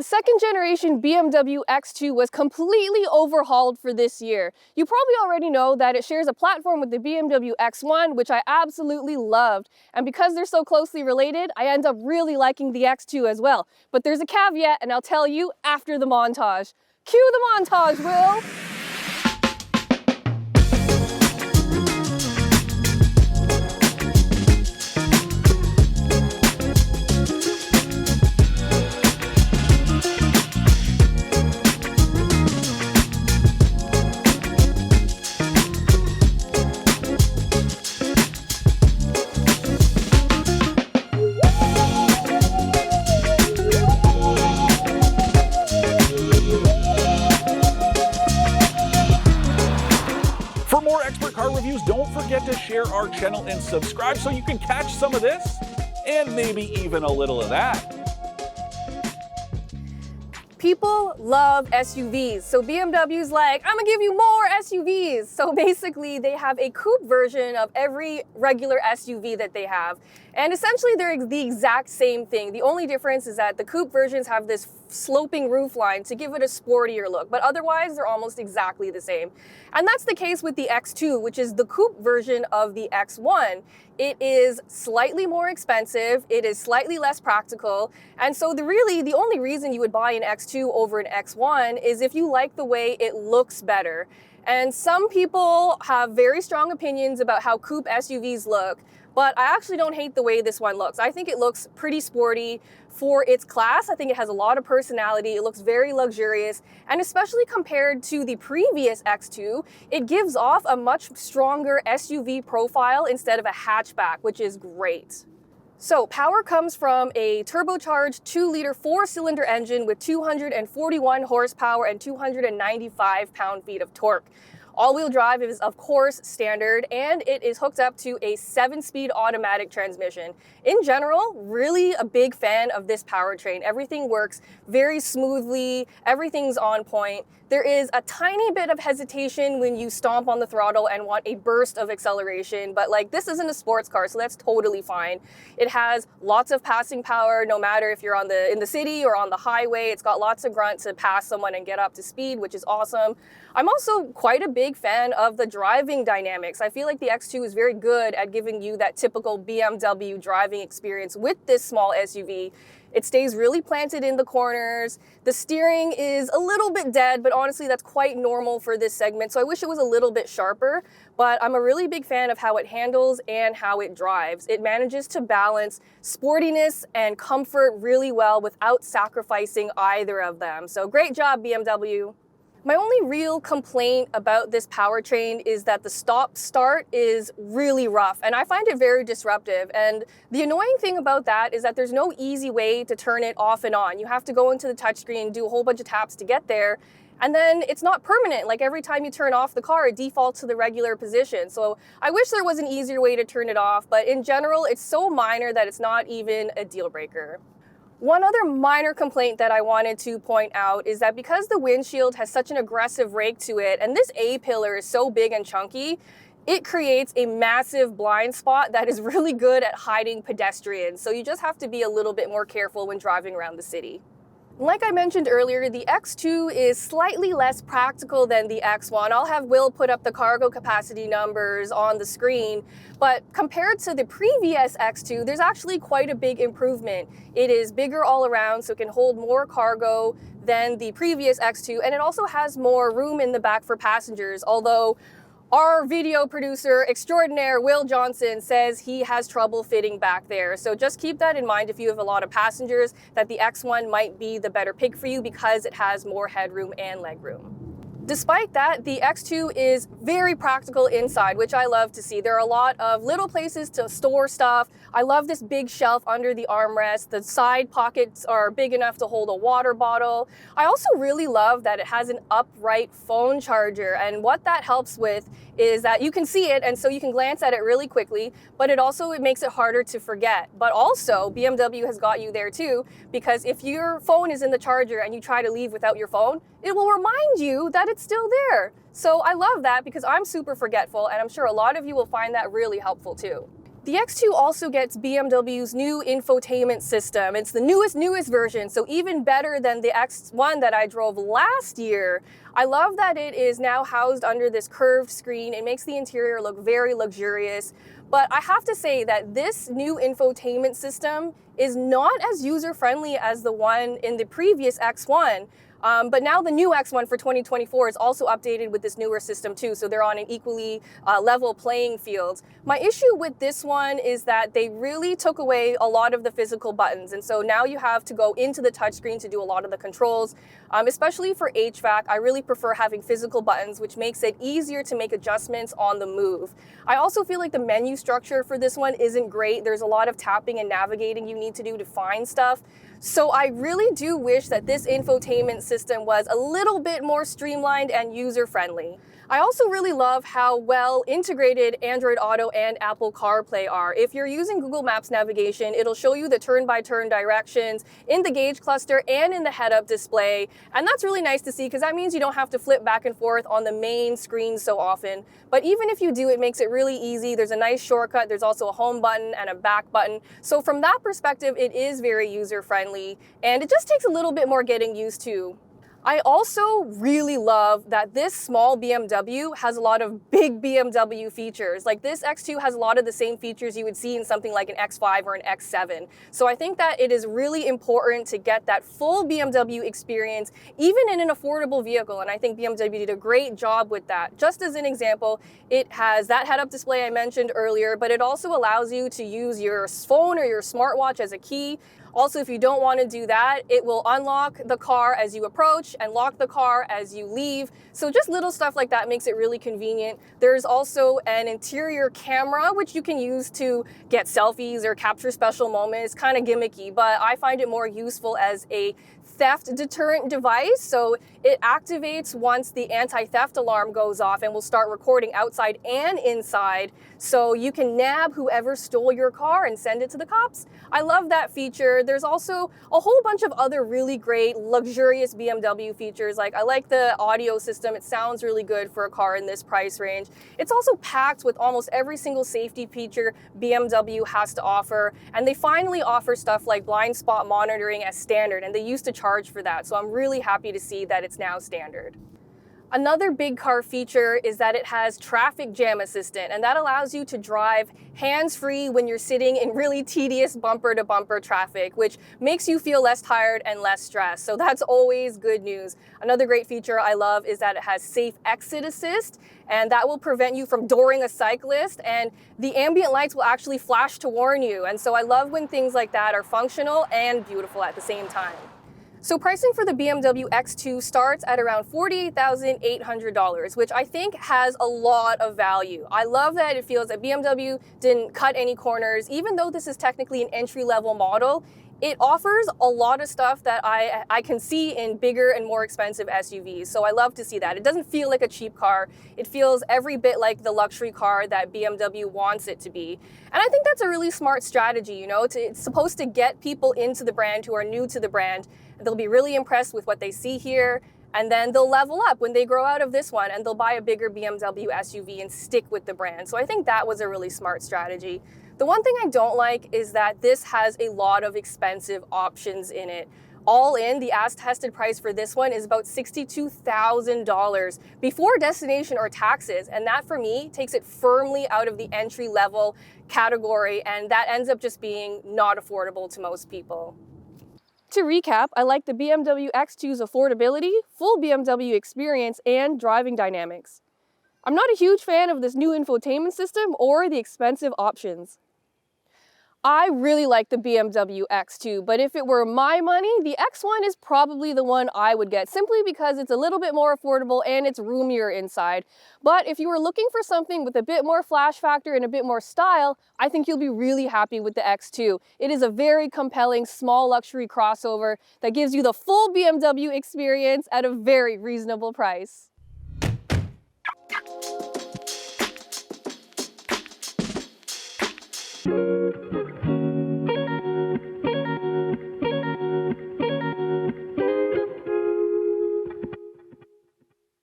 The second generation BMW X2 was completely overhauled for this year. You probably already know that it shares a platform with the BMW X1, which I absolutely loved. And because they're so closely related, I end up really liking the X2 as well. But there's a caveat, and I'll tell you after the montage. Cue the montage, Will! For more expert car reviews, don't forget to share our channel and subscribe so you can catch some of this and maybe even a little of that. People love SUVs, so BMW's like, I'm gonna give you more SUVs. So basically they have a coupe version of every regular SUV that they have. And essentially they're the exact same thing. The only difference is that the coupe versions have this sloping roofline to give it a sportier look, but otherwise they're almost exactly the same. And that's the case with the X2, which is the coupe version of the X1. It is slightly more expensive, it is slightly less practical, and so the only reason you would buy an X2 over an X1 is if you like the way it looks better. And some people have very strong opinions about how coupe SUVs look, but I actually don't hate the way this one looks. I think it looks pretty sporty for its class. I think it has a lot of personality. It looks very luxurious, and especially compared to the previous X2, it gives off a much stronger SUV profile instead of a hatchback, which is great. So power comes from a turbocharged 2-liter 4-cylinder engine with 241 horsepower and 295 pound-feet of torque. All-wheel drive is, of course, standard, and it is hooked up to a 7-speed automatic transmission. In general, really a big fan of this powertrain. Everything works very smoothly, everything's on point. There is a tiny bit of hesitation when you stomp on the throttle and want a burst of acceleration, but this isn't a sports car, so that's totally fine. It has lots of passing power, no matter if you're in the city or on the highway. It's got lots of grunt to pass someone and get up to speed, which is awesome. I'm also quite a big fan of the driving dynamics. I feel like the X2 is very good at giving you that typical BMW driving experience with this small SUV. It stays really planted in the corners. The steering is a little bit dead, but honestly, that's quite normal for this segment. So I wish it was a little bit sharper, but I'm a really big fan of how it handles and how it drives. It manages to balance sportiness and comfort really well without sacrificing either of them. So great job, BMW. My only real complaint about this powertrain is that the stop-start is really rough, and I find it very disruptive. And the annoying thing about that is that there's no easy way to turn it off and on. You have to go into the touchscreen, do a whole bunch of taps to get there, and then it's not permanent. Like every time you turn off the car, it defaults to the regular position. So I wish there was an easier way to turn it off, but in general, it's so minor that it's not even a deal breaker. One other minor complaint that I wanted to point out is that because the windshield has such an aggressive rake to it, and this A-pillar is so big and chunky, it creates a massive blind spot that is really good at hiding pedestrians. So you just have to be a little bit more careful when driving around the city. Like I mentioned earlier, the X2 is slightly less practical than the X1. I'll have Will put up the cargo capacity numbers on the screen, but compared to the previous X2, there's actually quite a big improvement. It is bigger all around, so it can hold more cargo than the previous X2, and it also has more room in the back for passengers, although our video producer extraordinaire, Will Johnson, says he has trouble fitting back there. So just keep that in mind if you have a lot of passengers, that the X1 might be the better pick for you because it has more headroom and legroom. Despite that, the X2 is very practical inside, which I love to see. There are a lot of little places to store stuff. I love this big shelf under the armrest. The side pockets are big enough to hold a water bottle. I also really love that it has an upright phone charger, and what that helps with is that you can see it, and so you can glance at it really quickly, but it makes it harder to forget. But also, BMW has got you there too, because if your phone is in the charger and you try to leave without your phone, it will remind you that it's still there. So I love that because I'm super forgetful, and I'm sure a lot of you will find that really helpful too. The X2 also gets BMW's new infotainment system. It's the newest version, so even better than the X1 that I drove last year. I love that it is now housed under this curved screen. It makes the interior look very luxurious. But I have to say that this new infotainment system is not as user-friendly as the one in the previous X1. But now the new X1 for 2024 is also updated with this newer system too, so they're on an equally level playing field. My issue with this one is that they really took away a lot of the physical buttons, and so now you have to go into the touchscreen to do a lot of the controls. Especially for HVAC, I really prefer having physical buttons, which makes it easier to make adjustments on the move. I also feel like the menu structure for this one isn't great. There's a lot of tapping and navigating you need to do to find stuff. So I really do wish that this infotainment system was a little bit more streamlined and user-friendly. I also really love how well integrated Android Auto and Apple CarPlay are. If you're using Google Maps navigation, it'll show you the turn-by-turn directions in the gauge cluster and in the head-up display. And that's really nice to see because that means you don't have to flip back and forth on the main screen so often. But even if you do, it makes it really easy. There's a nice shortcut. There's also a home button and a back button. So from that perspective, it is very user-friendly, and it just takes a little bit more getting used to. I also really love that this small BMW has a lot of big BMW features. Like this X2 has a lot of the same features you would see in something like an X5 or an X7. So I think that it is really important to get that full BMW experience, even in an affordable vehicle. And I think BMW did a great job with that. Just as an example, it has that head-up display I mentioned earlier, but it also allows you to use your phone or your smartwatch as a key. Also, if you don't want to do that, it will unlock the car as you approach and lock the car as you leave. So just little stuff like that makes it really convenient. There's also an interior camera, which you can use to get selfies or capture special moments. Kind of gimmicky, but I find it more useful as a theft deterrent device. So it activates once the anti-theft alarm goes off and will start recording outside and inside. So you can nab whoever stole your car and send it to the cops. I love that feature. There's also a whole bunch of other really great luxurious BMW features. Like I like the audio system. It sounds really good for a car in this price range. It's also packed with almost every single safety feature BMW has to offer. And they finally offer stuff like blind spot monitoring as standard, and they used to charge for that. So I'm really happy to see that it's now standard. Another big car feature is that it has traffic jam assistant, and that allows you to drive hands-free when you're sitting in really tedious bumper-to-bumper traffic, which makes you feel less tired and less stressed. So that's always good news. Another great feature I love is that it has safe exit assist, and that will prevent you from dooring a cyclist, and the ambient lights will actually flash to warn you. And so I love when things like that are functional and beautiful at the same time. So pricing for the BMW X2 starts at around $48,800, which I think has a lot of value. I love that it feels that BMW didn't cut any corners. Even though this is technically an entry-level model, it offers a lot of stuff that I can see in bigger and more expensive SUVs. So I love to see that. It doesn't feel like a cheap car. It feels every bit like the luxury car that BMW wants it to be. And I think that's a really smart strategy, you know? It's supposed to get people into the brand who are new to the brand. They'll be really impressed with what they see here, and then they'll level up when they grow out of this one, and they'll buy a bigger BMW SUV and stick with the brand. So I think that was a really smart strategy. The one thing I don't like is that this has a lot of expensive options in it. All in, the as-tested price for this one is about $62,000 before destination or taxes, and that for me takes it firmly out of the entry-level category, and that ends up just being not affordable to most people. To recap, I like the BMW X2's affordability, full BMW experience, and driving dynamics. I'm not a huge fan of this new infotainment system or the expensive options. I really like the BMW X2, but if it were my money, the X1 is probably the one I would get, simply because it's a little bit more affordable and it's roomier inside. But if you were looking for something with a bit more flash factor and a bit more style, I think you'll be really happy with the X2. It is a very compelling small luxury crossover that gives you the full BMW experience at a very reasonable price.